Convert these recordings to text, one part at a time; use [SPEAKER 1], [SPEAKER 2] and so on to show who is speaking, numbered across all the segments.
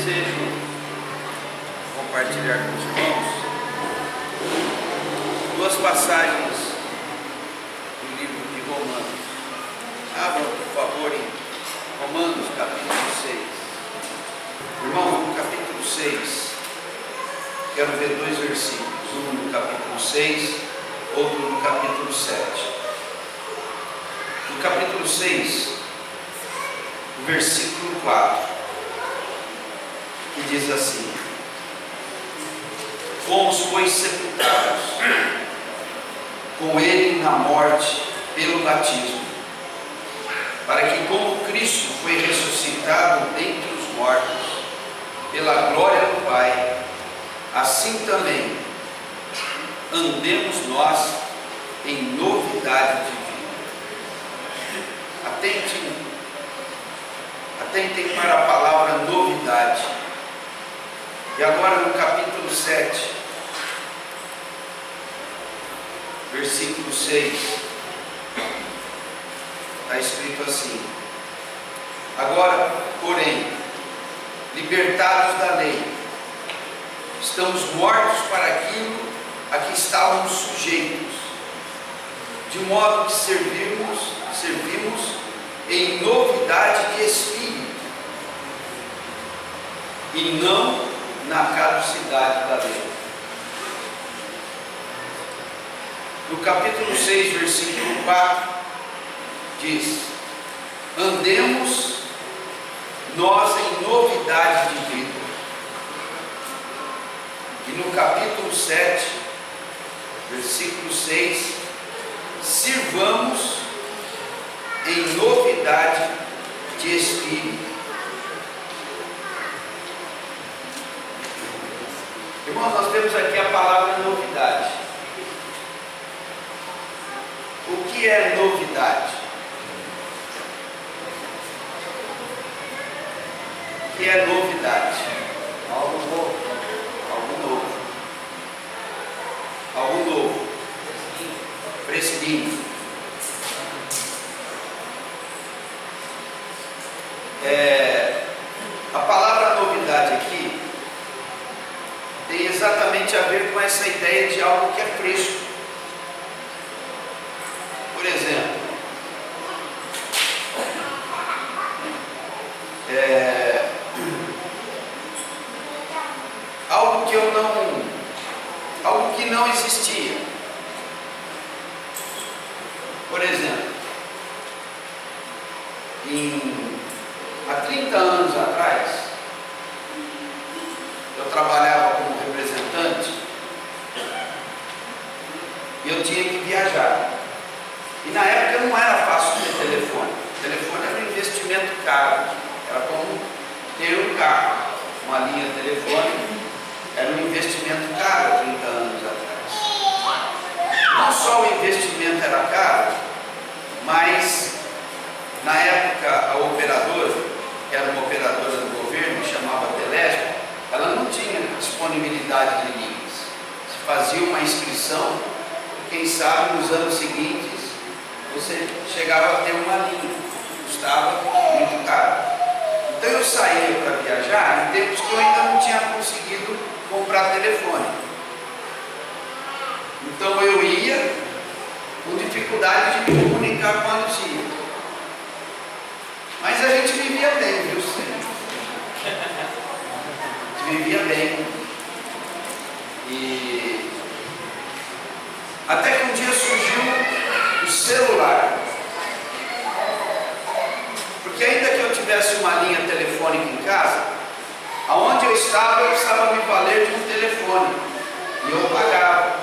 [SPEAKER 1] desejo compartilhar com os irmãos duas passagens do livro de Romanos. Abra, por favor, em Romanos, capítulo 6. Irmãos, no capítulo 6, quero ver dois versículos, um no capítulo 6, outro no capítulo 7. No capítulo 6, o versículo 4, que diz assim: fomos, pois, sepultados com ele na morte pelo batismo, para que, como Cristo foi ressuscitado dentre os mortos pela glória do Pai, assim também andemos nós em novidade de vida. Atentem para a palavra novidade. E agora no capítulo 7, versículo 6, está escrito assim: agora, porém, libertados da lei, estamos mortos para aquilo a que estávamos sujeitos, de modo que servimos em novidade de espírito, e não na caducidade da lei. No capítulo 6, versículo 4, diz: andemos nós em novidade de vida. E no capítulo 7, versículo 6, sirvamos em novidade de espírito. Irmãos, nós temos aqui a palavra novidade. O que é novidade? O que é novidade? Algo novo. Algo novo. Algo novo. Fresquinho. A palavra novidade aqui tem exatamente a ver com essa ideia de algo que é fresco. Por exemplo, algo que não existia. Por exemplo, há 30 anos atrás, eu trabalhava como representante e eu tinha que viajar. E na época não era fácil ter telefone. O telefone era um investimento caro. Era como ter um carro. Uma linha telefônica era um investimento caro há 30 anos atrás. Não só o investimento era caro, mas na época a operadora, que era uma operadora do governo, chamava Telesp, ela não tinha disponibilidade de linhas. Se fazia uma inscrição, quem sabe nos anos seguintes você chegava a ter uma linha, custava muito caro. Então eu saía para viajar em tempos que eu ainda não tinha conseguido comprar telefone. Então eu ia com dificuldade de me comunicar com a Luzia. Mas a gente vivia bem, viu, Senhor? A gente vivia bem. E até que um dia surgiu o celular. Porque ainda que eu tivesse uma linha telefônica em casa, aonde eu precisava me valer de um telefone. E eu pagava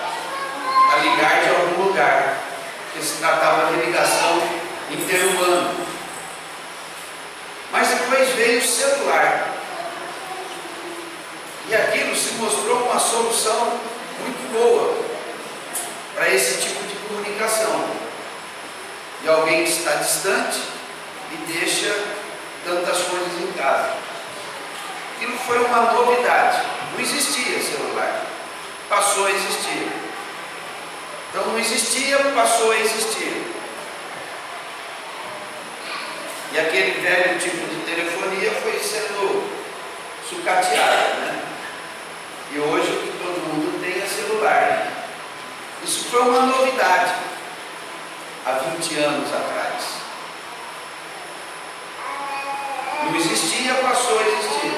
[SPEAKER 1] a ligar de algum lugar, porque se tratava de ligação interurbana. Mas depois veio o celular. E aquilo se mostrou uma solução muito boa para esse tipo de comunicação. E alguém que está distante e deixa tantas coisas em casa. Aquilo foi uma novidade. Não existia celular. Passou a existir. Então não existia, passou a existir. E aquele velho tipo de telefonia foi sendo sucateada, né? E hoje todo mundo tem celular. Isso foi uma novidade há 20 anos atrás. Não existia, passou a existir.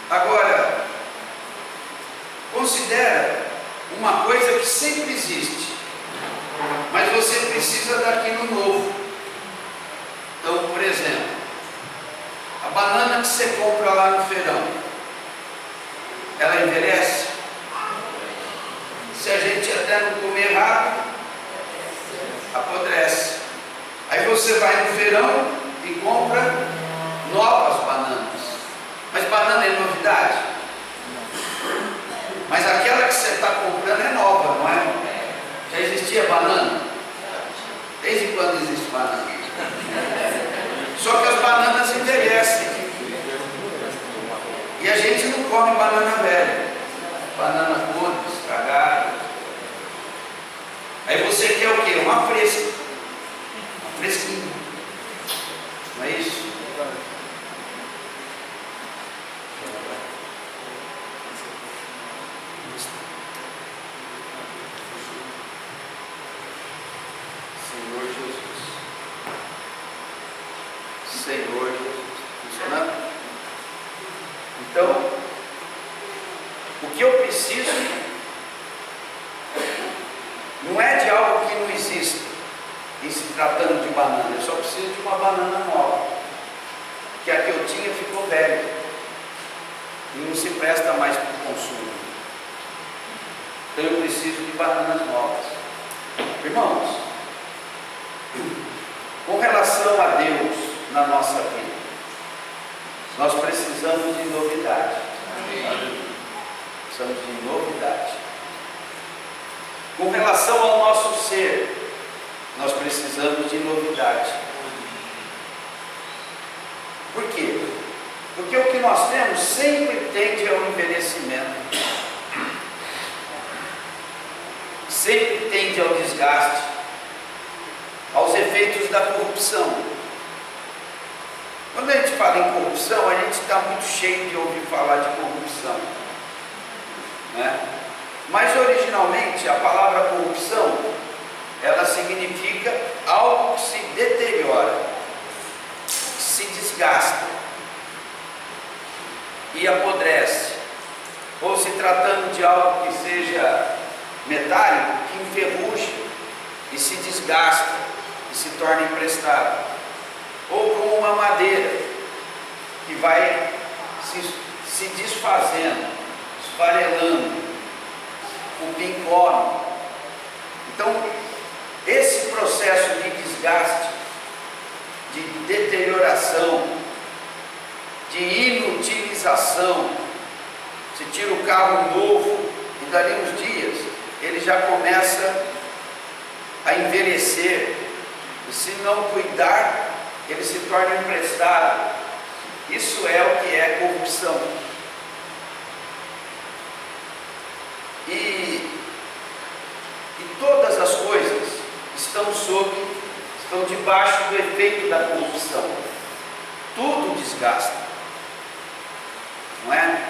[SPEAKER 1] Agora, considera uma coisa que sempre existe, mas você precisa daquilo novo. Então, por exemplo, a banana que você compra lá no feirão, ela envelhece? Se a gente até não comer rápido, apodrece. Aí você vai no feirão e compra novas bananas. Mas banana é novidade? Mas aquela que você está comprando é nova, não é? Já existia banana? Desde quando existe banana? Só que as bananas envelhecem. E a gente não come banana velha. Banana podre, estragada. Aí você quer o quê? Uma fresca. Uma fresquinha. Não é isso? Senhor Jesus. Senhor Jesus. Funcionando? Então, o que eu preciso não é de algo que não existe, em se tratando de banana. Eu só preciso de uma banana nova, que a que eu tinha ficou velha e não se presta mais para o consumo. Então eu preciso de bananas novas. Irmãos, com relação a Deus na nossa vida, nós precisamos de novidade. Precisamos de novidade. Com relação ao nosso ser, nós precisamos de novidade. Por quê? Porque o que nós temos sempre tende ao envelhecimento, sempre tende ao desgaste, aos efeitos da corrupção. Quando a gente fala em corrupção, a gente está muito cheio de ouvir falar de corrupção, né? Mas originalmente a palavra corrupção, ela significa algo que se deteriora, que se desgasta e apodrece, ou se tratando de algo que seja metálico, que enferruja e se desgasta e se torna imprestável, ou como uma madeira que vai se desfazendo, esfarelando, o pincone. Então, esse processo de desgaste, de deterioração, de inutilização, você tira o carro novo e dali uns dias ele já começa a envelhecer, e se não cuidar, ele se torna emprestado. Isso é o que é corrupção. E todas as coisas estão debaixo do efeito da corrupção. Tudo desgasta, não é?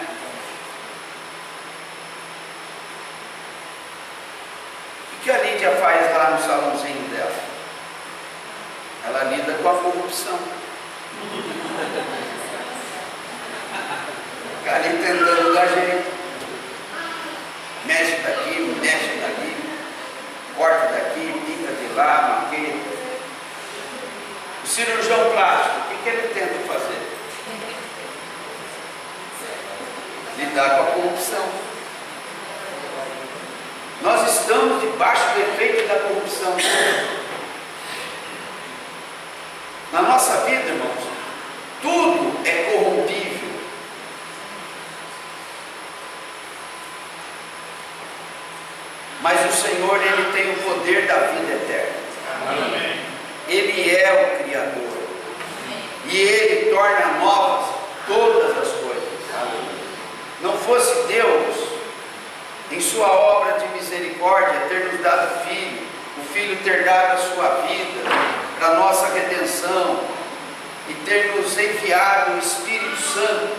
[SPEAKER 1] O que a Lídia faz lá no salãozinho dela? Ela lida com a corrupção. Fica ali tentando dar jeito. Mexe daqui, mexe dali, corta daqui, pinta de lá, maqueia. O cirurgião plástico, o que ele tenta fazer? Lidar com a corrupção. Nós estamos debaixo do efeito da corrupção. Na nossa vida, irmãos, tudo é corrompível. Mas o Senhor, Ele tem o poder da vida eterna. Amém. Ele é o Criador. E Ele torna novas todas as coisas. Amém. Não fosse Deus, em sua obra de misericórdia, ter nos dado Filho, o Filho ter dado a sua vida para nossa redenção, e ter nos enviado o Espírito Santo,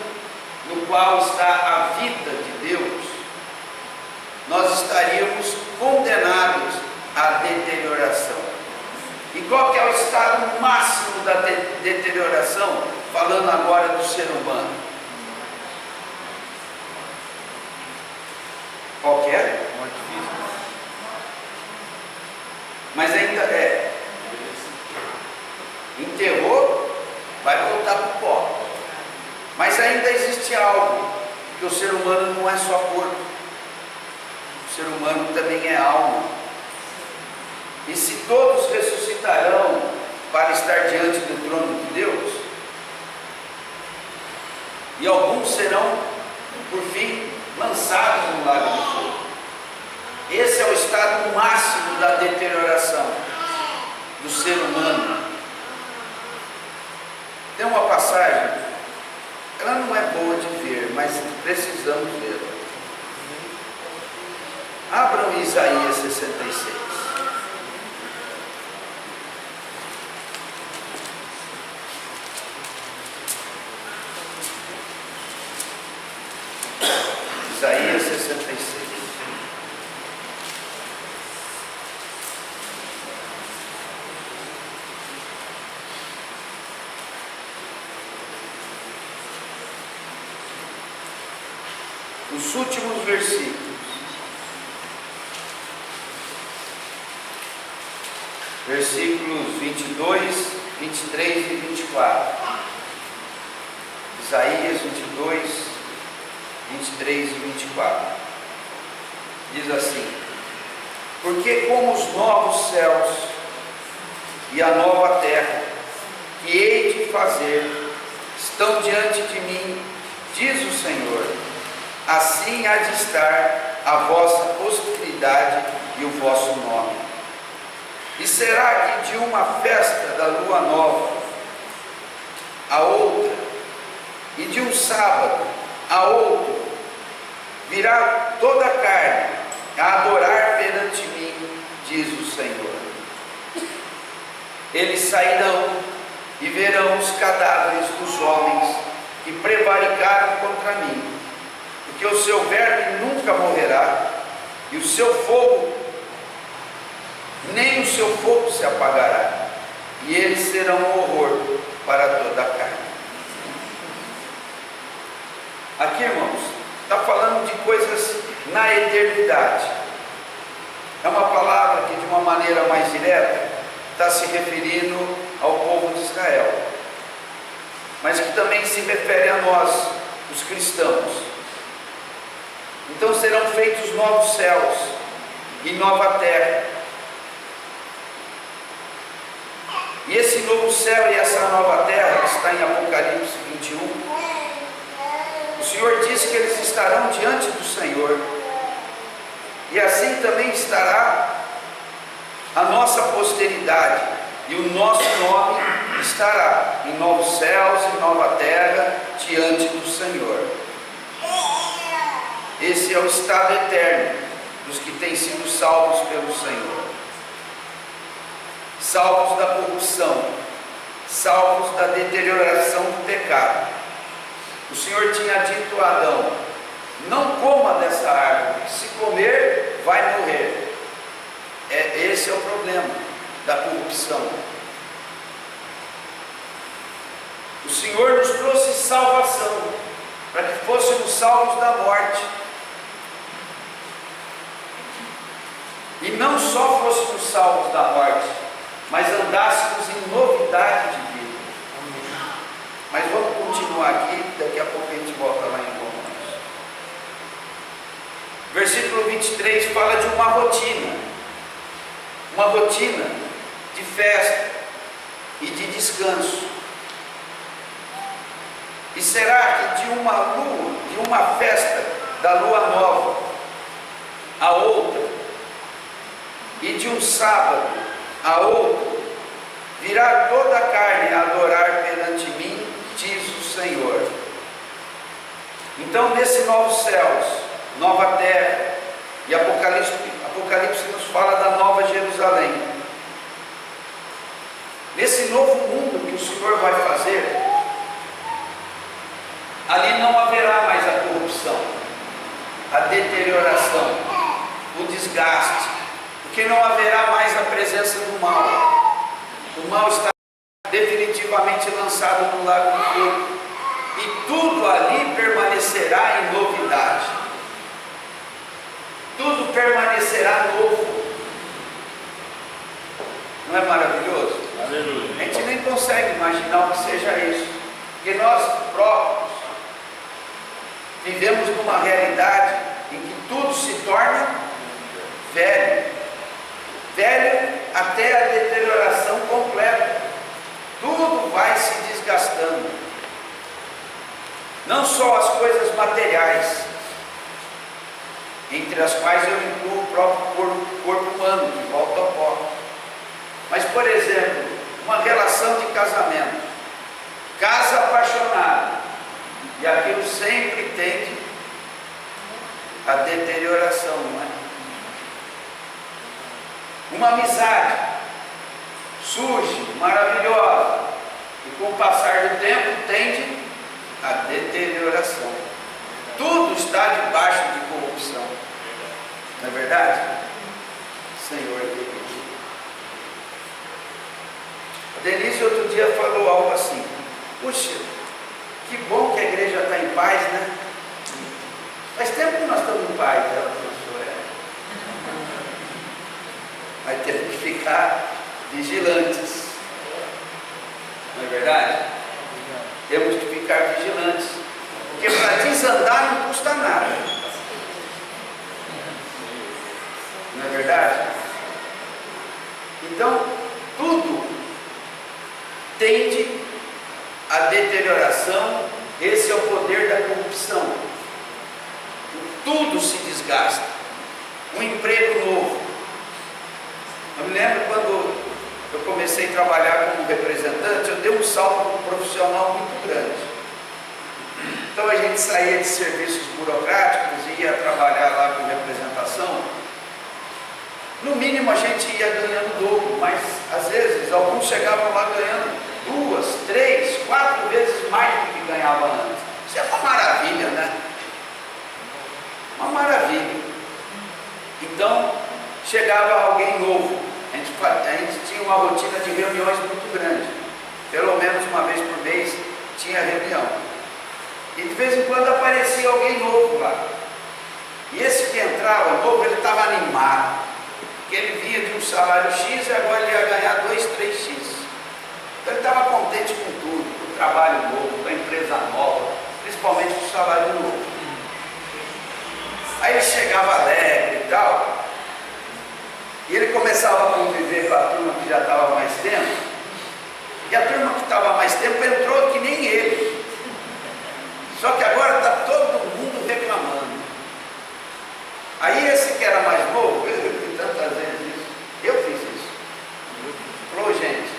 [SPEAKER 1] no qual está a vida de Deus, nós estaríamos condenados à deterioração. E qual que é o estado máximo da deterioração? Falando agora do ser humano. Qual que é?
[SPEAKER 2] Morte física.
[SPEAKER 1] Mas ainda é. Enterrou, vai voltar para o pó. Mas ainda existe algo, que o ser humano não é só corpo. O ser humano também é alma. E se todos ressuscitarão para estar diante do trono de Deus, e alguns serão, por fim, lançados no lago de fogo. Esse é o estado máximo da deterioração do ser humano. Tem uma passagem, ela não é boa de ver, mas precisamos vê-la. Abram Isaías 66. Isaías 66. Os últimos versículos. Versículos 22, 23 e 24. Isaías 22, 23 e 24. Diz assim: porque como os novos céus e a nova terra que hei de fazer estão diante de mim, diz o Senhor, assim há de estar a vossa posteridade e o vosso nome. E será que de uma festa da lua nova a outra, e de um sábado a outro, virá toda a carne a adorar perante mim, diz o Senhor. Eles sairão e verão os cadáveres dos homens que prevaricaram contra mim, porque o seu verme nunca morrerá, e o seu fogo, nem o seu fogo se apagará, e eles serão um horror para toda a carne. Aqui, irmãos, está falando de coisas na eternidade. É uma palavra que, de uma maneira mais direta, está se referindo ao povo de Israel, mas que também se refere a nós, os cristãos. Então serão feitos novos céus e nova terra. E esse novo céu e essa nova terra, que está em Apocalipse 21, o Senhor diz que eles estarão diante do Senhor, e assim também estará a nossa posteridade, e o nosso nome estará em novos céus e nova terra diante do Senhor. Esse é o estado eterno dos que têm sido salvos pelo Senhor, salvos da corrupção, salvos da deterioração do pecado. O Senhor tinha dito a Adão: não coma dessa árvore, se comer vai morrer. Esse é o problema da corrupção. O Senhor nos trouxe salvação, para que fôssemos salvos da morte, e não só fôssemos salvos da morte, mas andássemos em novidade de vida. Mas vamos continuar aqui, daqui a pouco a gente volta lá em Romanos. Versículo 23 fala de uma rotina de festa e de descanso. E será que de uma festa da lua nova a outra, e de um sábado a outro, virá toda a carne a adorar perante mim, diz o Senhor. Então, nesses novos céus, nova terra, e Apocalipse nos fala da nova Jerusalém. Nesse novo mundo que o Senhor vai fazer, ali não haverá mais a corrupção, a deterioração, o desgaste, porque não haverá mais a presença do mal. O mal está definitivamente lançado no lago do fogo, e tudo ali permanecerá em novidade. Tudo permanecerá novo. Não é maravilhoso?
[SPEAKER 2] Aleluia.
[SPEAKER 1] A gente nem consegue imaginar o que seja isso, porque nós próprios vivemos numa realidade em que tudo se torna velho, velho até a deterioração completa. Tudo vai se desgastando, não só as coisas materiais, entre as quais eu incluo o próprio corpo humano, que volta ao pó. Mas, por exemplo, uma relação de casamento, casa apaixonada, e aquilo sempre tende a deterioração, não é? Uma amizade surge, maravilhosa, e com o passar do tempo tende a deterioração. Tudo está debaixo de corrupção, não é verdade? Senhor Deus. A Denise outro dia falou algo assim: puxa, que bom que a igreja está em paz, né? Faz tempo que nós estamos em paz, ela pensou, Mas temos que ficar vigilantes, não é verdade? Temos que ficar vigilantes, porque para desandar não custa nada, não é verdade? Então, tudo tende à deterioração. Esse é o poder da corrupção. Tudo se desgasta. Um emprego novo. Eu me lembro quando eu comecei a trabalhar como representante, eu dei um salto profissional muito grande. Então a gente saía de serviços burocráticos e ia trabalhar lá com representação. No mínimo a gente ia ganhando dobro, mas às vezes alguns chegavam lá ganhando 2, 3, 4 vezes mais do que ganhavam antes. Isso é uma maravilha, né? Uma maravilha. Então chegava alguém novo. A gente tinha uma rotina de reuniões muito grande. Pelo menos uma vez por mês tinha reunião. E de vez em quando aparecia alguém novo lá. E esse que entrava novo, ele estava animado. Porque ele vinha de um salário X e agora ele ia ganhar 2, 3X. Então ele estava contente com tudo, com o trabalho novo, com a empresa nova, principalmente com o salário novo. Aí ele chegava alegre e tal. E ele começava a conviver com a turma que já estava mais tempo. E a turma que estava mais tempo entrou que nem ele. Só que agora está todo mundo reclamando. Aí esse que era mais novo, eu vi tantas vezes isso, eu fiz isso. Falou, gente,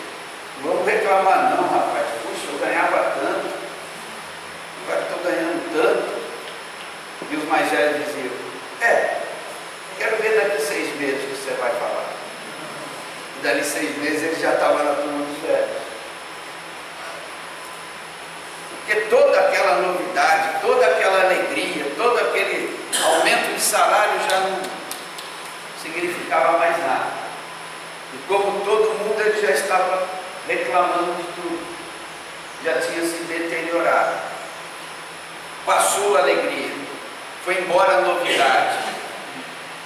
[SPEAKER 1] não vamos reclamar não, rapaz. Puxa, eu ganhava tanto, agora estou ganhando tanto. E os mais velhos diziam, quero ver daqui 6 meses o que você vai falar. E dali 6 meses ele já estava na turma dos velhos. Porque toda aquela novidade, toda aquela alegria, todo aquele aumento de salário já não significava mais nada. E como todo mundo, ele já estava reclamando de tudo. Já tinha se deteriorado. Passou a alegria. Foi embora a novidade.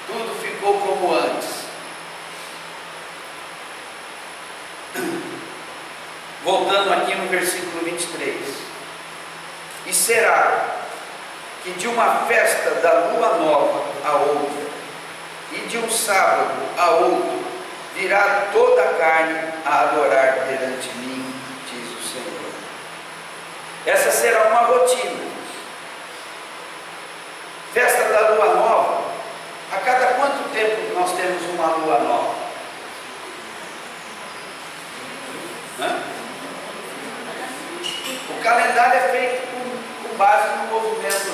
[SPEAKER 1] Tudo ficou como antes. Voltando aqui no versículo 23. E será que de uma festa da lua nova a outra, e de um sábado a outro, virá toda a carne a adorar perante mim, diz o Senhor. Essa será uma rotina. Festa da lua nova. A cada quanto tempo nós temos uma lua nova? O calendário é feito com base no movimento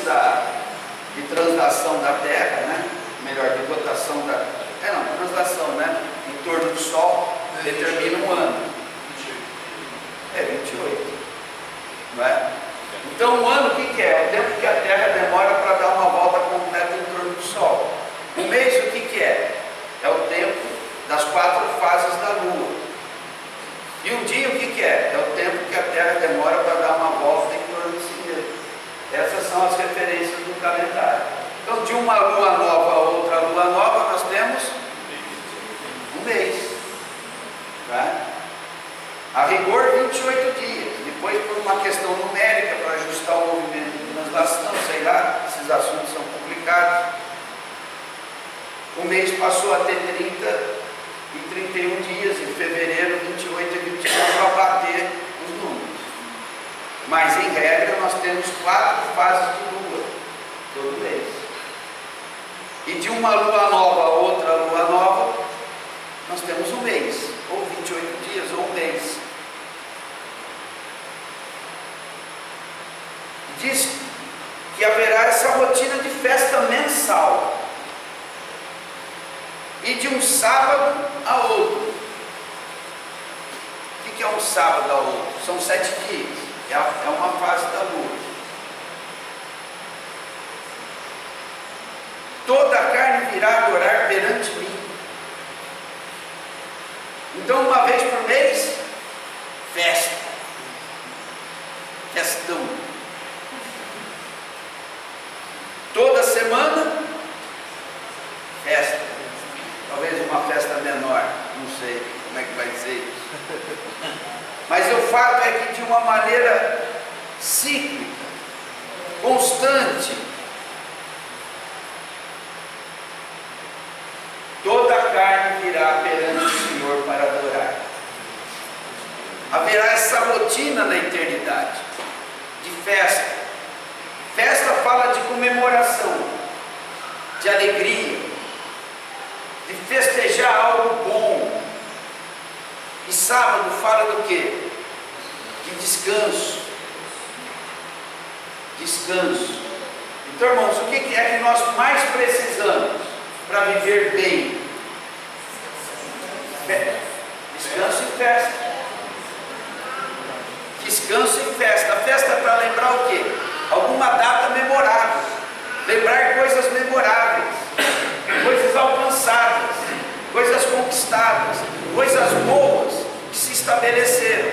[SPEAKER 1] de translação da Terra, né? Melhor, de rotação translação, né? Em torno do Sol, determina um ano. Então um ano o que é? É o tempo que a Terra demora para dar uma volta completa em torno do Sol. Um mês o que é? É o tempo das 4 fases da Lua. E um dia o que é? É o tempo que a Terra demora para dar uma volta em torno de si mesmo. Essas são as referências do calendário. Então de uma lua nova a outra lua nova nós temos um mês. Tá? A rigor 28 dias. Depois por uma questão numérica para ajustar o movimento de translação, sei lá, esses assuntos são complicados. O mês passou a ter 30 e 31 dias, em fevereiro 28 e 29 para bater os números. Mas em regra nós temos 4 fases de lua todo mês. E de uma lua nova a outra lua nova, nós temos um mês, ou 28 dias, ou um mês. Diz que haverá essa rotina de festa mensal. E de um sábado a outro. O que é um sábado a outro? São 7 dias. É uma fase da lua. Toda a carne virá adorar perante mim. Então, uma vez por mês, festa. Festão. Toda semana, festa. Talvez uma festa menor, não sei como é que vai ser isso. Mas o fato é que de uma maneira cíclica, constante, toda a carne virá perante o Senhor para adorar. Haverá essa rotina na eternidade, de festa. Festa fala de comemoração, de alegria, de festejar algo bom. E sábado fala do quê? De descanso. Descanso. Então, irmãos, o que é que nós mais precisamos para viver bem? Descanso e festa. Descanso e festa. A festa é para lembrar o quê? Alguma data memorável. Lembrar coisas memoráveis, coisas alcançadas, coisas conquistadas, coisas boas que se estabeleceram.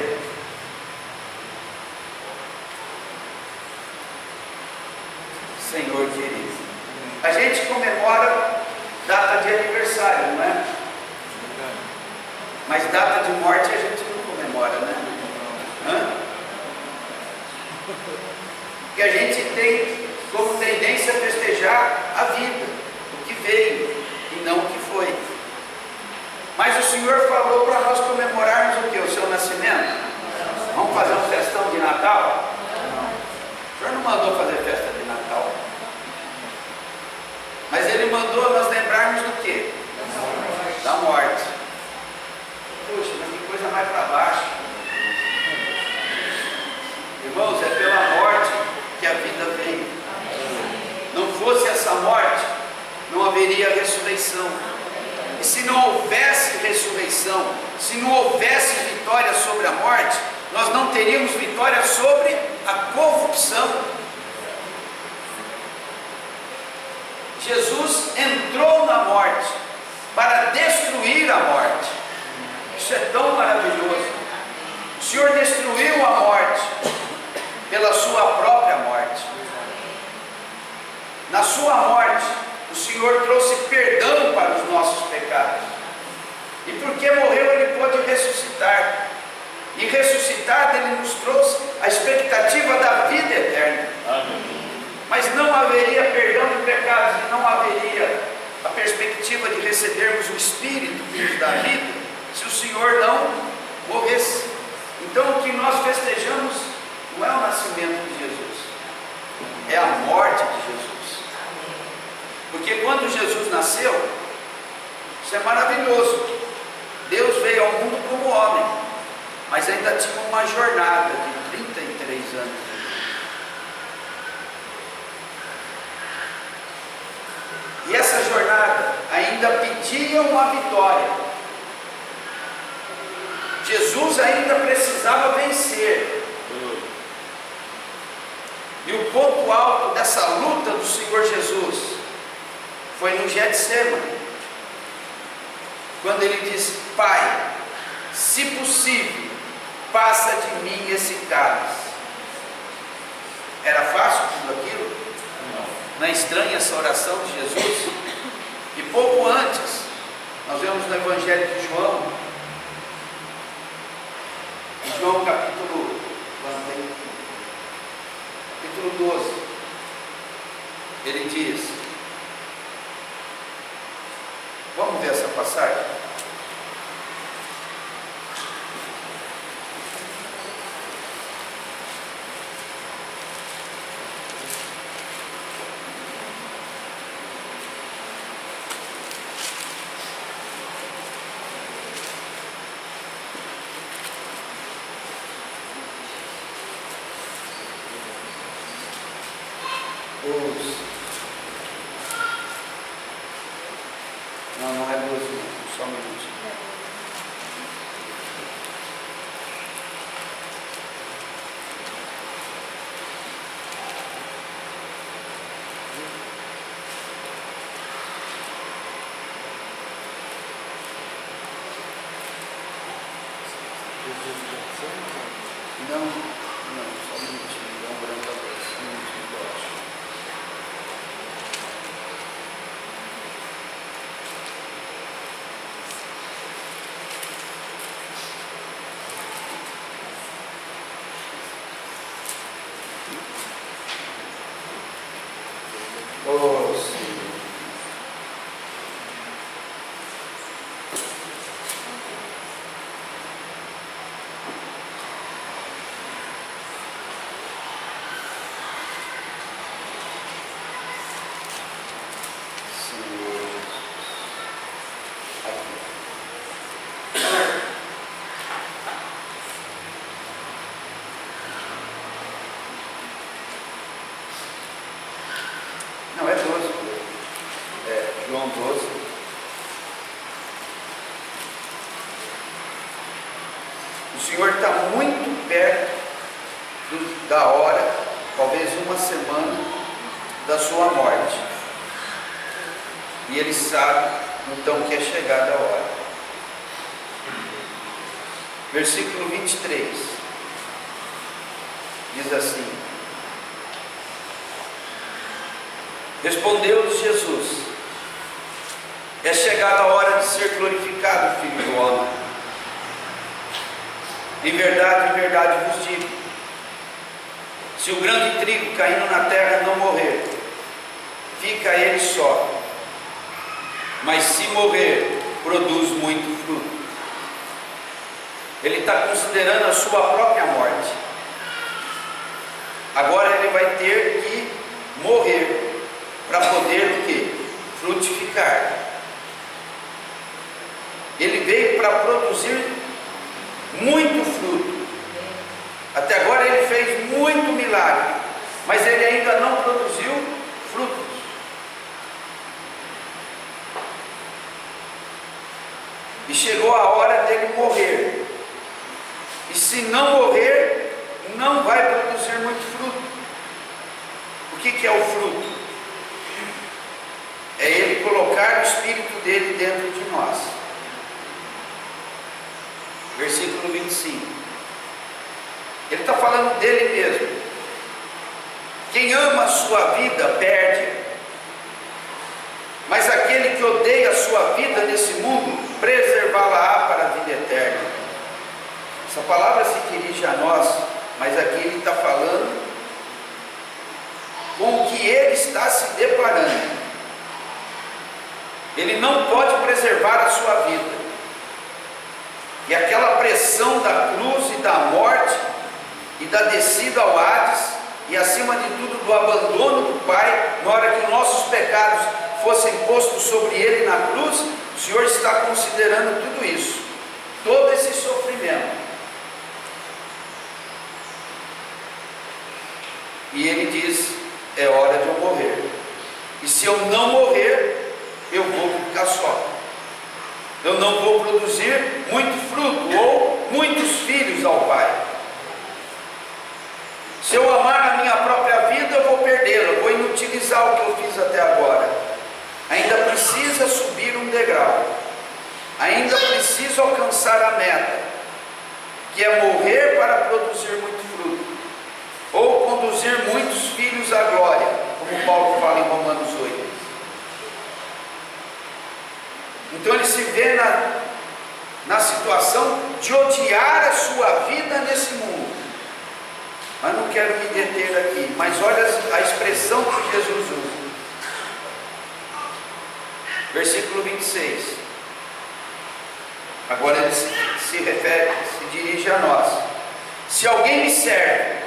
[SPEAKER 1] Senhor querido, a gente comemora data de aniversário, não é? Mas data de morte a gente não comemora, né? Porque a gente tem como tendência a festejar a vida, o que veio e não o que foi. Mas o Senhor falou para nós comemorarmos o que? O seu nascimento? Vamos fazer um festão de Natal? O Senhor não mandou fazer festa de Natal. Mas Ele mandou nós lembrarmos do que? Da morte. Puxa, mas que coisa mais para baixo. Irmãos, é pela morte que a vida veio. Não fosse essa morte, não haveria ressurreição. E se não houvesse ressurreição, se não houvesse vitória sobre a morte, nós não teríamos vitória sobre a corrupção. Jesus entrou na morte para destruir a morte. Isso é tão maravilhoso. O Senhor destruiu a morte pela sua própria morte. Na sua morte, o Senhor trouxe perdão para os nossos pecados. E porque morreu, Ele pôde ressuscitar. E ressuscitado, Ele nos trouxe a expectativa da vida eterna. Amém. Mas não haveria perdão de pecados, e não haveria a perspectiva de recebermos o Espírito que nos dá vida, se o Senhor não morresse. Então o que nós festejamos não é o nascimento de Jesus, é a morte de Jesus. Porque quando Jesus nasceu, isso é maravilhoso. Deus veio ao mundo como homem, mas ainda tinha uma jornada de 33 anos. E essa jornada ainda pedia uma vitória. Jesus ainda precisava vencer. ponto alto dessa luta do Senhor Jesus foi no Getsemane, quando ele disse: Pai, se possível, passa de mim esse cálice. Era fácil tudo aquilo? Não é estranha essa oração de Jesus? E pouco antes, nós vemos no Evangelho de João, capítulo 12, ele diz, vamos ver essa passagem? Não é 12, só um minutinho. Não, só um minutinho, dá um branco agora, só um minutinho, eu acho. Não, é 12. É João 12. O Senhor está muito perto da hora, talvez uma semana, da sua morte. E Ele sabe, então, que é chegada a hora. Versículo 23. Diz assim: Respondeu-lhes Jesus: É chegada a hora de ser glorificado o Filho do Homem. Em verdade vos digo, se o grão de trigo caindo na terra não morrer, fica ele só, mas se morrer, produz muito fruto. Ele está considerando a sua própria morte. Agora ele vai ter que morrer para poder o quê? Frutificar. Ele veio para produzir muito fruto. Até agora ele fez muito milagre, mas ele ainda não produziu frutos. E chegou a hora dele morrer. E se não morrer, não vai produzir muito fruto. O que é o fruto? É ele colocar o Espírito dele dentro de nós. Versículo 25. Ele está falando dele mesmo. Quem ama a sua vida perde, mas aquele que odeia a sua vida nesse mundo, preservá-la-á para a vida eterna. Essa palavra se dirige a nós, mas aqui ele está falando com o que ele está se deparando. Ele não pode preservar a sua vida. E aquela pressão da cruz e da morte, e da descida ao Hades, e acima de tudo do abandono do Pai, na hora que nossos pecados fossem postos sobre ele na cruz, o Senhor está considerando tudo isso, todo esse sofrimento. E ele diz: é hora de eu morrer. E se eu não morrer, eu vou ficar só. Eu não vou produzir muito fruto ou muitos filhos ao Pai. Se eu amar a minha própria vida, eu fiz até agora. Ainda precisa subir um degrau. Ainda preciso alcançar a meta, que é morrer para produzir muito fruto, ou conduzir muitos filhos à glória, como Paulo fala em Romanos 8. Então ele se vê na situação de odiar a sua vida nesse mundo. Mas não quero me deter aqui, mas olha a expressão que Jesus usa. Versículo 26. Agora ele se refere, se dirige a nós. Se alguém me serve,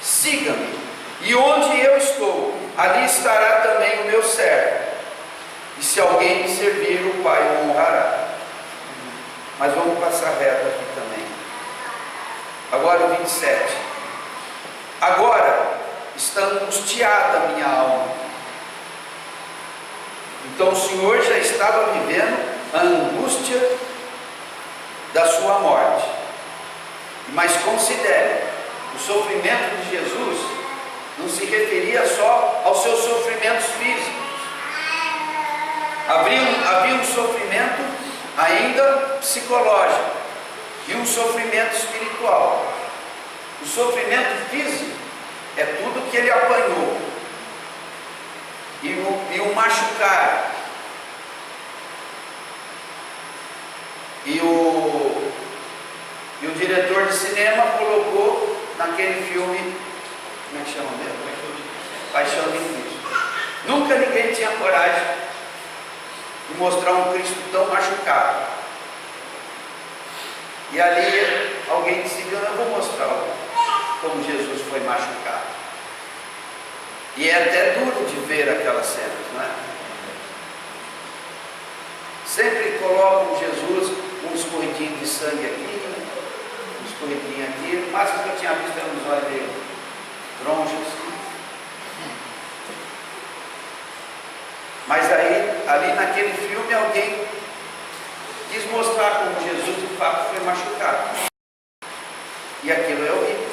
[SPEAKER 1] siga-me, e onde eu estou, ali estará também o meu servo. E se alguém me servir, o Pai o honrará. Mas vamos passar reto aqui também. Agora o 27. Agora está angustiada a minha alma. Então o Senhor já estava vivendo a angústia da sua morte. Mas considere, o sofrimento de Jesus não se referia só aos seus sofrimentos físicos. Havia um sofrimento ainda psicológico e um sofrimento espiritual. O sofrimento físico é tudo que ele apanhou e o machucaram. E o diretor de cinema colocou naquele filme, como é que chama mesmo? Paixão de Cristo. Nunca ninguém tinha coragem de mostrar um Cristo tão machucado. E ali alguém decidiu: eu vou mostrar como Jesus foi machucado. E é até duro de ver aquelas cenas, não é? Sempre colocam Jesus um escorridinho de sangue aqui, um escorridinho aqui. O máximo que eu tinha visto era nos olhos dele, tronchas. Mas aí, ali naquele filme, alguém quis mostrar como Jesus de fato foi machucado. E aquilo é horrível.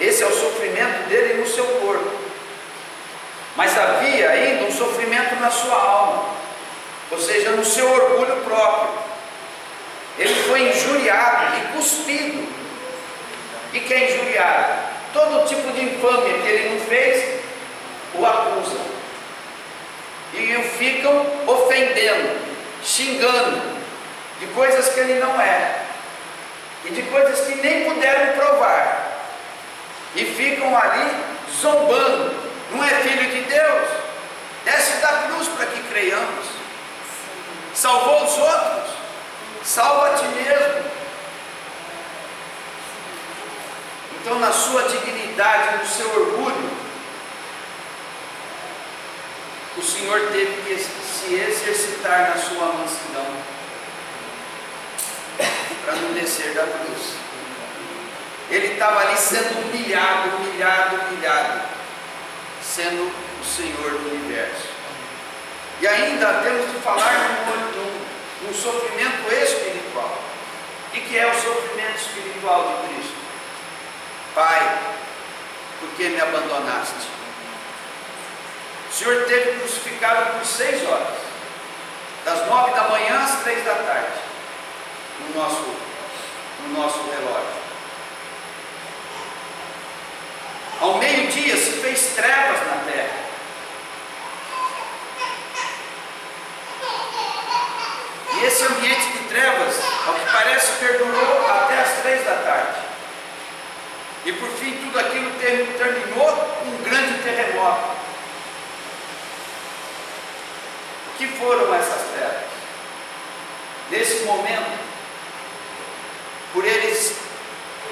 [SPEAKER 1] Esse é o sofrimento dele no seu corpo. Mas havia ainda um sofrimento na sua alma, ou seja, no seu orgulho próprio. Ele foi injuriado e cuspido. E que é injuriado? Todo tipo de infâmia que ele não fez, o acusam. E o ficam ofendendo, xingando, de coisas que ele não é, e de coisas que nem puderam provar. E ficam ali zombando. Não é filho de Deus? Desce da cruz para que creiamos. Salvou os outros, salva a ti mesmo. Então, na sua dignidade, no seu orgulho, o Senhor teve que se exercitar na sua mansidão para não descer da cruz. Ele estava ali sendo humilhado, sendo o Senhor do universo. E ainda temos de falar num sofrimento espiritual. O que é o sofrimento espiritual de Cristo? Pai, por que me abandonaste? O Senhor teve crucificado por 6 horas, das 9 da manhã às 3 da tarde, no nosso relógio. Ao meio-dia se fez trevas na terra. E esse ambiente de trevas, ao que parece, perdurou até as 3 da tarde. E por fim tudo aquilo terminou com um grande terremoto. O que foram essas trevas? Nesse momento, por eles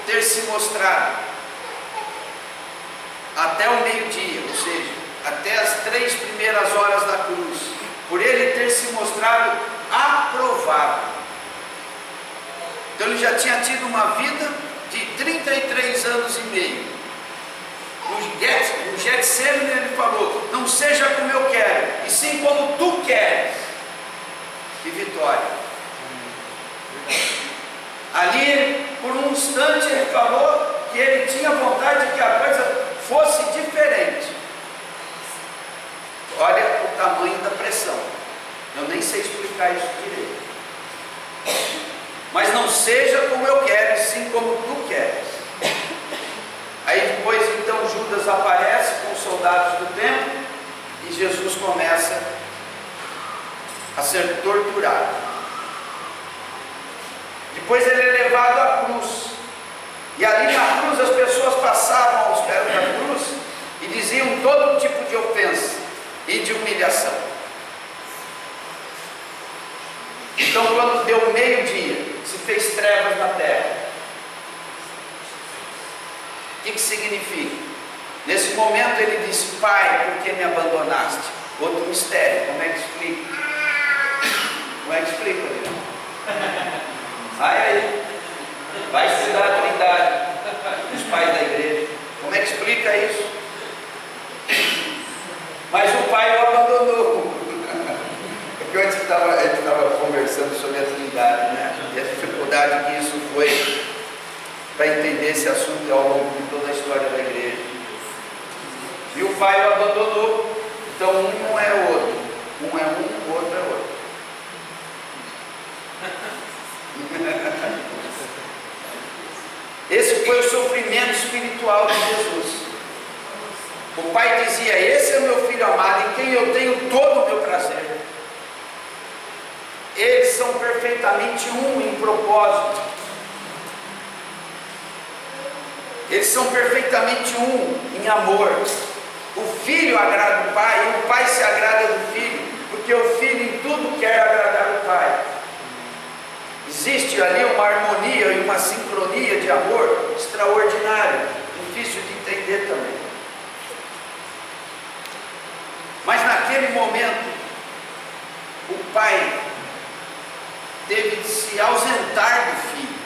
[SPEAKER 1] ter se mostrado até o meio-dia, ou seja, até as 3 primeiras horas da cruz, por ele ter se mostrado aprovado. Então ele já tinha tido uma vida de 33 anos e meio. No Getsemane ele falou: não seja como eu quero, e sim como tu queres. Que vitória! Ali, por um instante, ele falou que ele tinha vontade de que a coisa fosse diferente. Olha o tamanho da pressão. Eu nem sei explicar isso direito. Mas não seja como eu quero, sim como tu queres. Aí depois então Judas aparece com os soldados do templo e Jesus começa a ser torturado. Depois ele é levado à cruz. E ali na cruz as pessoas passavam aos pés da cruz e diziam todo tipo de ofensa e de humilhação. Então quando deu meio-dia, se fez trevas na terra. O que significa? Nesse momento ele disse: Pai, por que me abandonaste? Outro mistério, como é que explica? Como é que explica, Leandro? Vai aí, vai estudar a Trindade, os pais da igreja. Como é que explica isso? Mas o pai o abandonou. Porque antes a gente estava conversando sobre a Trindade, né? E a dificuldade que isso foi para entender esse assunto ao longo de toda a história da igreja. E o pai o abandonou. Então um não é o outro. Um é um, o outro é outro. Esse foi o sofrimento espiritual de Jesus. O pai dizia: esse é o meu filho amado, em quem eu tenho todo o meu prazer. Eles são perfeitamente um em propósito. Eles são perfeitamente um em amor. O filho agrada o pai e o pai se agrada do filho, porque o filho em tudo quer agradar o pai. Existe ali uma harmonia e uma sincronia de amor extraordinária, difícil de entender também. Mas naquele momento, o pai teve de se ausentar do filho.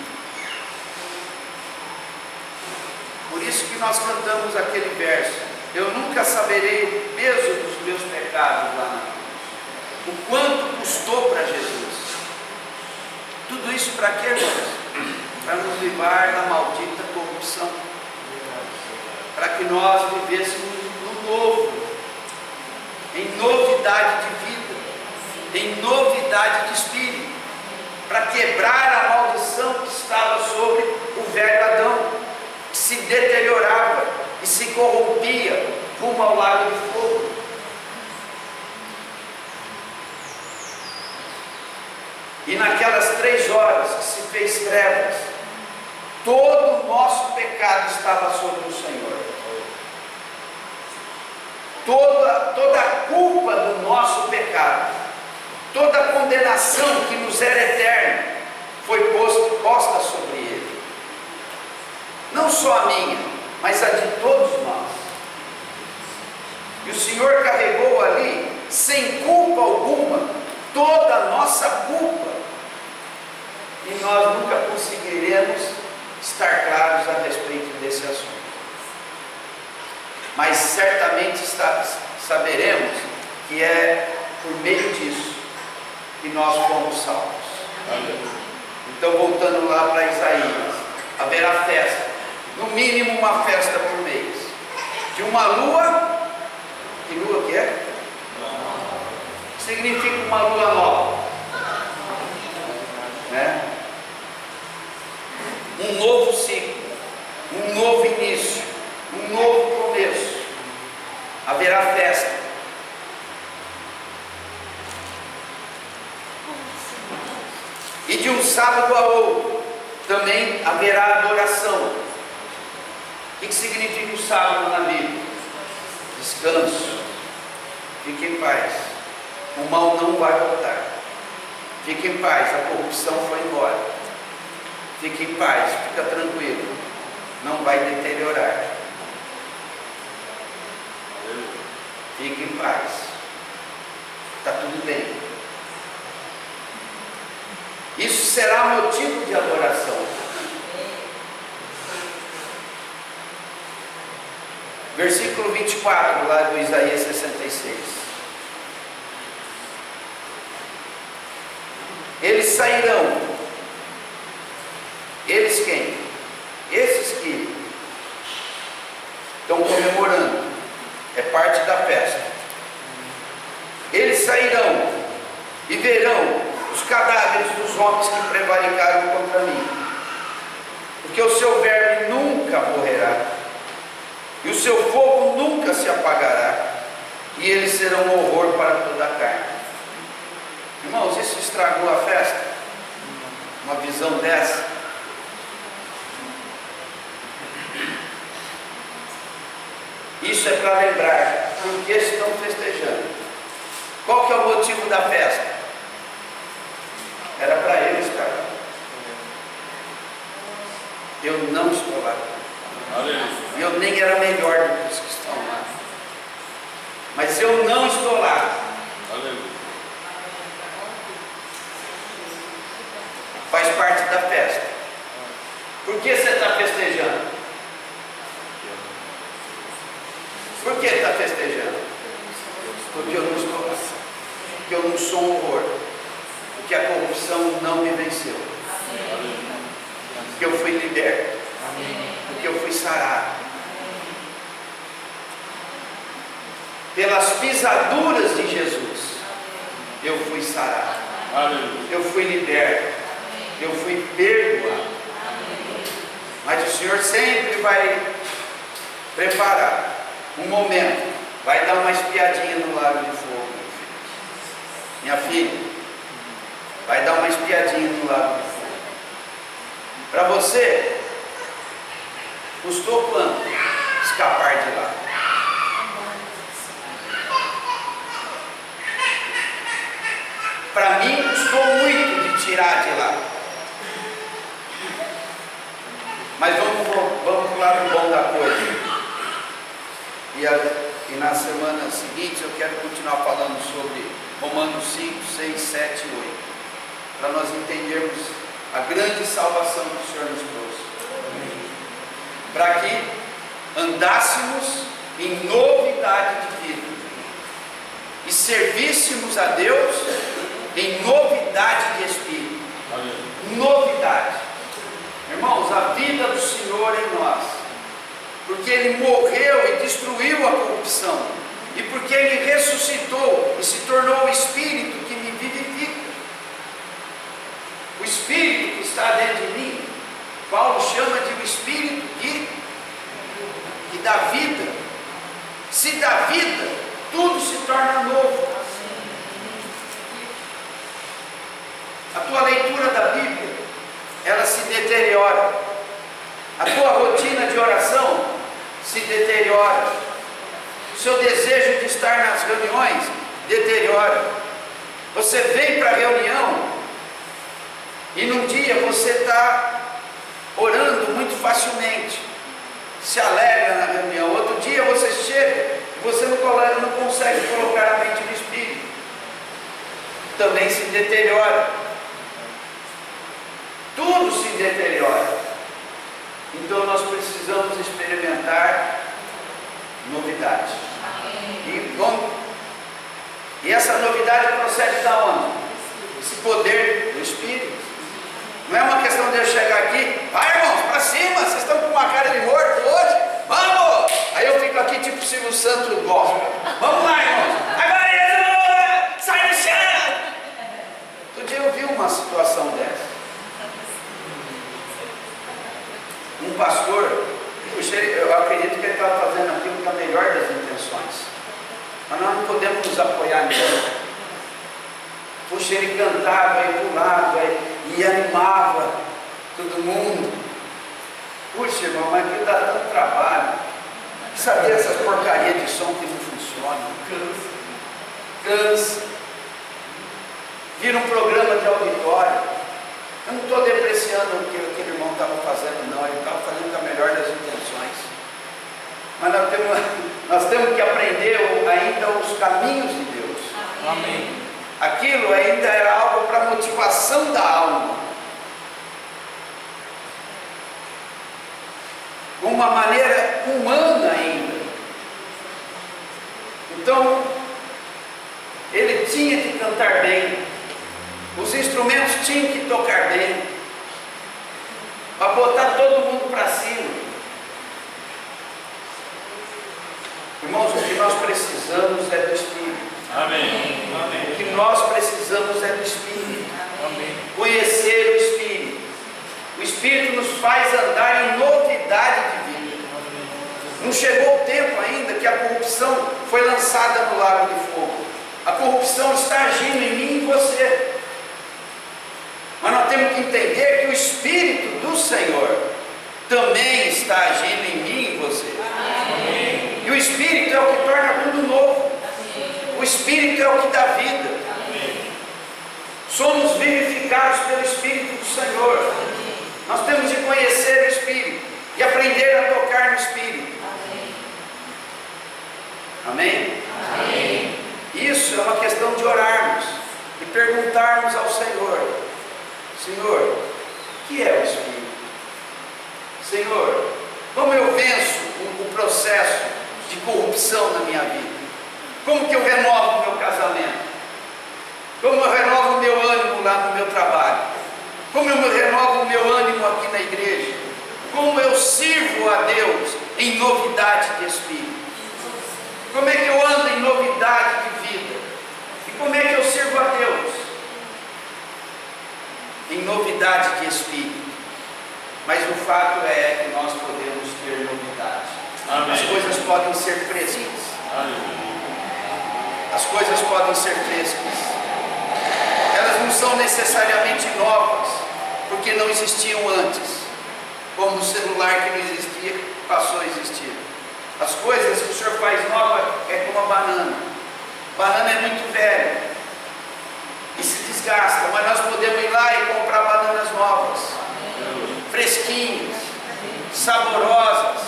[SPEAKER 1] Por isso que nós cantamos aquele verso: eu nunca saberei o peso dos meus pecados lá na cruz. O quanto custou para Jesus. Tudo isso para quê, irmãos? Para nos livrar da maldita corrupção. Para que nós vivêssemos no novo, em novidade de vida, em novidade de espírito, para quebrar a maldição que estava sobre o velho Adão, que se deteriorava e se corrompia rumo ao lago de fogo. E naquelas 3 horas que se fez trevas, todo o nosso pecado estava sobre o Senhor. Toda a culpa do nosso pecado, toda a condenação que nos era eterna, foi posta sobre Ele. Não só a minha, mas a de todos nós. E o Senhor carregou ali, sem culpa alguma, toda a nossa culpa. E nós nunca conseguiremos estar claros a respeito desse assunto. Mas certamente saberemos que é por meio disso que nós fomos salvos. Então, voltando lá para Isaías, haverá festa, no mínimo uma festa por mês, de uma lua. Que lua que é? Significa uma lua nova, né? Um novo ciclo, um novo início, um novo começo. Haverá festa. E de um sábado a outro também haverá adoração. O que significa o sábado na Bíblia? Descanso. Fique em paz. O mal não vai voltar. Fique em paz, a corrupção foi embora. Fique em paz, fica tranquilo. Não vai deteriorar. Fique em paz. Está tudo bem. Isso será motivo de adoração. Versículo 24, lá do Isaías 66. Eles sairão. Eles quem? Esses que estão comemorando. É parte da festa. porque o seu verme nunca morrerá, e o seu fogo nunca se apagará, e eles serão um horror para toda a carne. Irmãos, isso estragou a festa? Uma visão dessa? Isso é para lembrar por que estão festejando. Qual que é o motivo da festa? Era para eles estar lá. Eu não estou lá. E eu nem era melhor do que os que estão lá. Mas eu não estou lá. Faz parte da festa. Por que você está festejando? Por que está festejando? Porque eu não estou lá. Porque eu não sou um horror. Porque a corrupção não me venceu. Porque eu fui liberto. Porque eu fui sarado. Pelas pisaduras de Jesus, eu fui sarado. Eu fui liberto. Eu fui perdoado. Mas o Senhor sempre vai preparar um momento, vai dar uma espiadinha no lago de fogo, meu filho. Minha filha, vai dar uma espiadinha no lago de fogo. Para você, custou quanto escapar de lá? Para mim, custou muito de tirar de lá. Mas vamos para o lado bom da coisa. E na semana seguinte eu quero continuar falando sobre Romanos 5, 6, 7 e 8. Para nós entendermos a grande salvação que o Senhor nos trouxe. Para que andássemos em novidade de vida. E servíssemos a Deus em novidade de espírito. Novidade. Irmãos, a vida do Senhor em nós. Porque Ele morreu e destruiu a corrupção. E porque Ele ressuscitou e se tornou o Espírito que me vivifica. O Espírito que está dentro de mim. Paulo chama de o Espírito que dá vida. Se dá vida, tudo se torna novo. A tua leitura da Bíblia, ela se deteriora. A tua rotina de oração se deteriora. O seu desejo de estar nas reuniões deteriora. Você vem para a reunião e num dia você está orando muito facilmente, se alegra na reunião. Outro dia você chega e você não consegue colocar a mente no Espírito. Também se deteriora. Tudo se deteriora. Então nós precisamos experimentar novidade. E essa novidade procede da onde? Esse poder do Espírito. Não é uma questão de eu chegar aqui, vai irmãos, para cima, vocês estão com uma cara de morto hoje, vamos! Aí eu fico aqui tipo Silvio Santos gospel. Vamos lá, irmãos! Agora sai do chão! Outro dia eu vi uma situação dessa. Um pastor, eu acredito que ele estava fazendo aquilo com a melhor das intenções, mas nós não podemos nos apoiar nisso. Puxa, ele cantava e pulava e animava todo mundo. Puxa, irmão, mas aquilo dá tanto trabalho. Saber essas porcarias de som que não funcionam, cansa. Vira um programa de auditório. Eu não estou depreciando o que aquele irmão estava fazendo, não. Ele estava fazendo com a melhor das intenções. Mas nós temos que aprender ainda os caminhos de Deus. Amém. Aquilo ainda era algo para motivação da alma. Uma maneira humana ainda. Então, ele tinha que cantar bem. Os instrumentos tinham que tocar bem, para botar todo mundo para cima. Irmãos, o que nós precisamos é do Espírito. Amém. O que nós precisamos é do Espírito. Amém. Conhecer o Espírito. O Espírito Espírito nos faz andar em novidade de vida. Não chegou o tempo ainda que a corrupção foi lançada no lago de fogo. A corrupção está agindo em mim e em você. Mas nós temos que entender que o Espírito do Senhor também está agindo em mim e em você. Amém. E o Espírito é o que torna tudo novo. O Espírito é o que dá vida. Amém. Somos vivificados pelo Espírito do Senhor. Nós temos de conhecer o Espírito e aprender a tocar no Espírito. Amém? Amém? Isso é uma questão de orarmos e perguntarmos ao Senhor: Senhor, o que é o Espírito? Senhor, como eu venço o processo de corrupção na minha vida? Como que eu renovo o meu casamento? Como eu renovo o meu ânimo lá no meu trabalho? Como eu renovo o meu ânimo aqui na igreja? Como eu sirvo a Deus em novidade de espírito? Como é que eu ando em novidade de vida? E como é que eu sirvo a Deus? Em novidade de espírito. Mas o fato é que nós podemos ter novidade. Amém. As coisas podem ser frescas. Amém. As coisas podem ser frescas. Elas não são necessariamente novas, porque não existiam antes. Como o celular que não existia, passou a existir. As coisas que o Senhor faz nova é como a banana. A banana é muito velha e se desgasta, mas nós podemos ir lá e comprar bananas novas, fresquinhas, saborosas.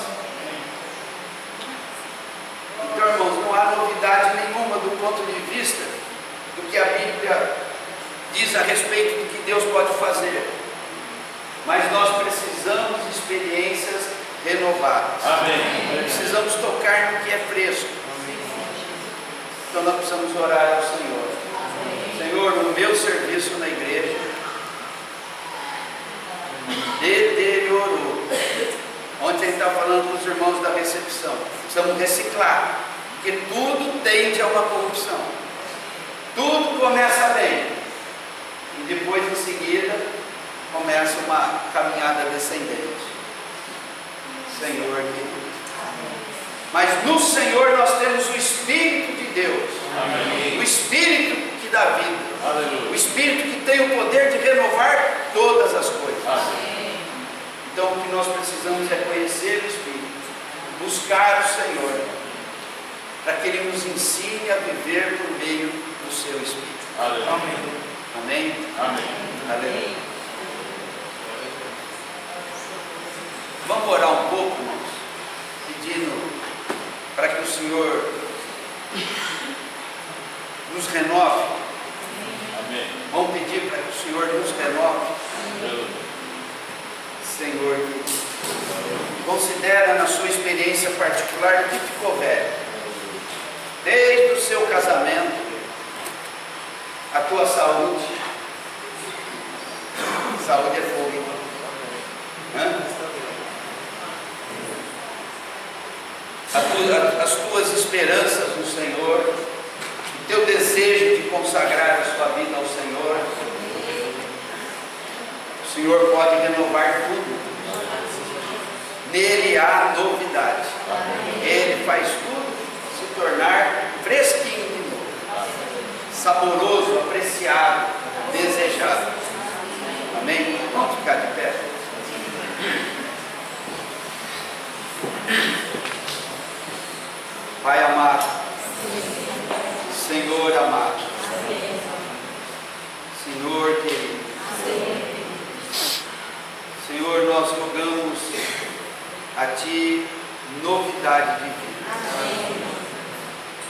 [SPEAKER 1] Então, irmãos, não há novidade nenhuma do ponto de vista do que a Bíblia diz a respeito do que Deus pode fazer. Mas nós precisamos de experiências renovadas. Amém. Precisamos tocar no que é fresco. Então nós precisamos orar ao Senhor. Amém. Senhor, no meu serviço na igreja, deteriorou. Ontem ele está falando com os irmãos da recepção. Precisamos reciclar, porque tudo tende a uma corrupção. Tudo começa bem e depois em seguida começa uma caminhada descendente. Senhor querido. Mas no Senhor nós temos o Espírito de Deus. Amém. O Espírito que dá vida. Aleluia. O Espírito que tem o poder de renovar todas as coisas. Amém. Então o que nós precisamos é conhecer o Espírito, buscar o Senhor, para que Ele nos ensine a viver por meio do seu Espírito. Aleluia. Amém? Amém? Aleluia. Vamos orar um pouco, irmãos, pedindo para que o Senhor nos renove. Amém. Vamos pedir para que o Senhor nos renove. Amém. Senhor, considera na sua experiência particular o que ficou velho, desde o seu casamento, a tua saúde. Saúde é fogo. As tuas esperanças no Senhor, o teu desejo de consagrar a sua vida ao Senhor. O Senhor pode renovar tudo. Nele há novidade. Ele faz tudo se tornar fresquinho de novo, saboroso, apreciado, desejado. Amém? Vamos ficar de pé. Pai amado, Senhor amado, Senhor querido, Senhor, nós rogamos a Ti novidade de vida.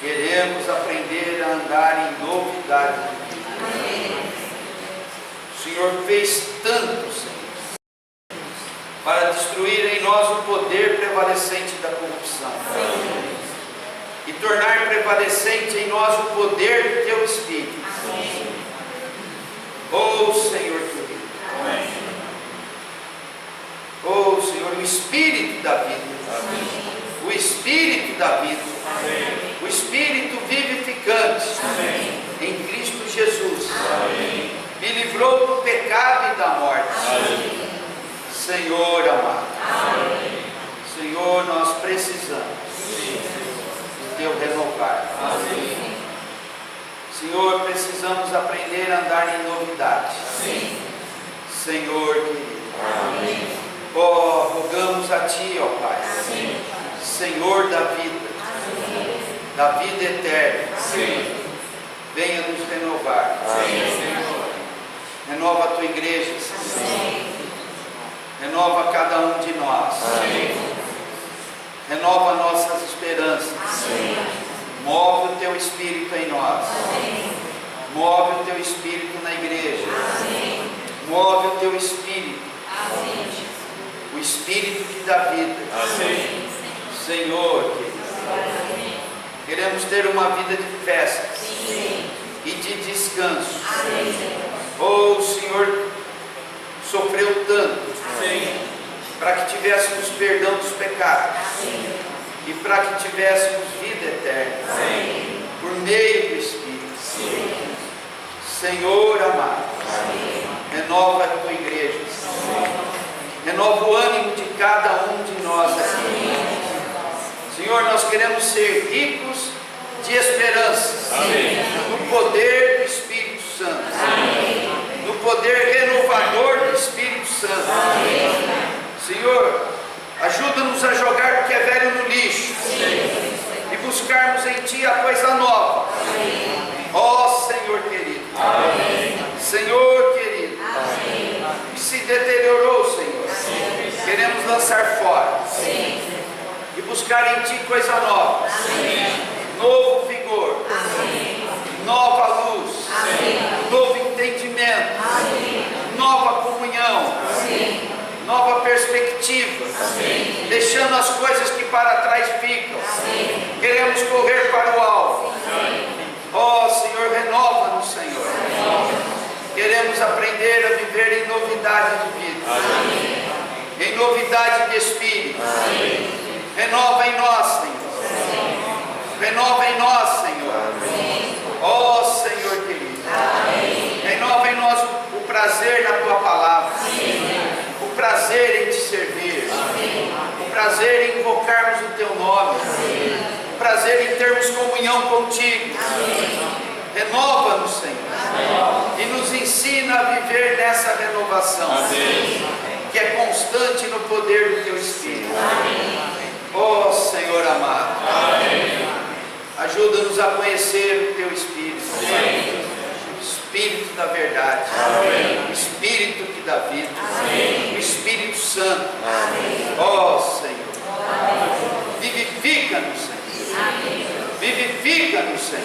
[SPEAKER 1] Queremos aprender a andar em novidade de vida. O Senhor fez tanto, Senhor, para destruir em nós o poder prevalecente da corrupção. E tornar prevalecente em nós o poder do Teu Espírito. Amém. Oh Senhor querido. Amém. Oh Senhor, o Espírito da vida. Amém. O Espírito da vida. Amém. O Espírito vivificante. Amém. Em Cristo Jesus. Amém. Me livrou do pecado e da morte. Amém. Senhor amado. Amém. Senhor, nós precisamos do teu renovar. Amém. Senhor, precisamos aprender a andar em novidade. Amém. Senhor querido. Amém. Ó, rogamos a Ti, ó Pai. Amém. Senhor da vida. Amém. Da vida eterna. Amém. Venha nos renovar. Amém. Senhor. Renova a Tua igreja, Senhor. Amém. Renova cada um de nós. Amém. Renova nossas esperanças. Amém. Move o Teu Espírito em nós. Amém. Move o Teu Espírito na igreja. Amém. Move o Teu Espírito. Amém. O Espírito que dá vida. Amém. Senhor, querido, queremos ter uma vida de festas. Sim. E de descanso. Amém. Oh, o Senhor sofreu tanto. Amém. Para que tivéssemos perdão dos pecados. Amém. E para que tivéssemos vida eterna. Amém. Por meio do Espírito. Sim. Senhor amado. Amém. Renova a Tua igreja. Amém. Renova o ânimo de cada um de nós aqui. Amém. Senhor, nós queremos ser ricos de esperança. Amém. No poder do Espírito Santo. Amém. No poder renovador do Espírito Santo. Amém. Senhor, ajuda-nos a jogar o que é velho no lixo. Amém. E buscarmos em Ti a coisa nova. Ó Senhor querido. Amém. Senhor querido. Amém. Que se deteriorou, Senhor. Amém. Queremos lançar fora. Amém. E buscar em Ti coisa nova. Amém. Novo vigor. Amém. Nova luz. Amém. Novo entendimento. Amém. Nova comunhão. Amém. Nova perspectiva. Amém. Deixando as coisas que para trás ficam. Amém. Queremos correr para o alvo. Ó Senhor, renova-nos, Senhor. Amém. Queremos aprender a viver em novidade de vida. Amém. Em novidade de espírito. Amém. Renova em nós, Senhor. Amém. Renova em nós, Senhor. Ó Senhor querido. Amém. Renova em nós o prazer na Tua palavra. Amém. O prazer em Te servir. Amém. O prazer em invocarmos o Teu nome. Amém. O prazer em termos comunhão contigo. Amém. Renova-nos, Senhor. Amém. E nos ensina a viver nessa renovação. Amém. Que é constante no poder do Teu Espírito. Ó Senhor amado. Amém. Ajuda-nos a conhecer o Teu Espírito. Amém. O Espírito da verdade. Amém. O Espírito que dá vida. Amém. O Espírito Santo. Ó Senhor. Amém. Vivifica-nos, Senhor. Amém. Vivifica-nos, Senhor.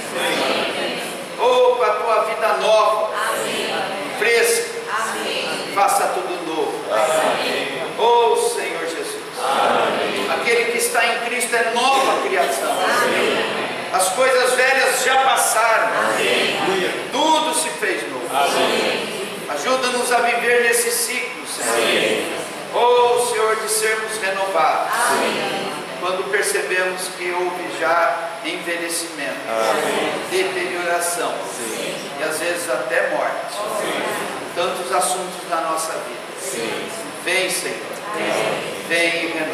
[SPEAKER 1] Oh, com a Tua vida nova. Amém. Fresca. Amém. Faça tudo novo. Amém. Oh Senhor Jesus. Amém. Aquele que está em Cristo é nova criação. Amém. As coisas velhas já passaram. Amém. Tudo se fez novo. Amém. Ajuda-nos a viver nesse ciclo, Senhor. Amém. Oh Senhor, de sermos renovados. Amém. Quando percebemos que houve já envelhecimento. Amém. Deterioração. Sim. E às vezes até morte. Sim. Tantos assuntos da nossa vida. Sim. Vem, Senhor. Amém. Vem e renova.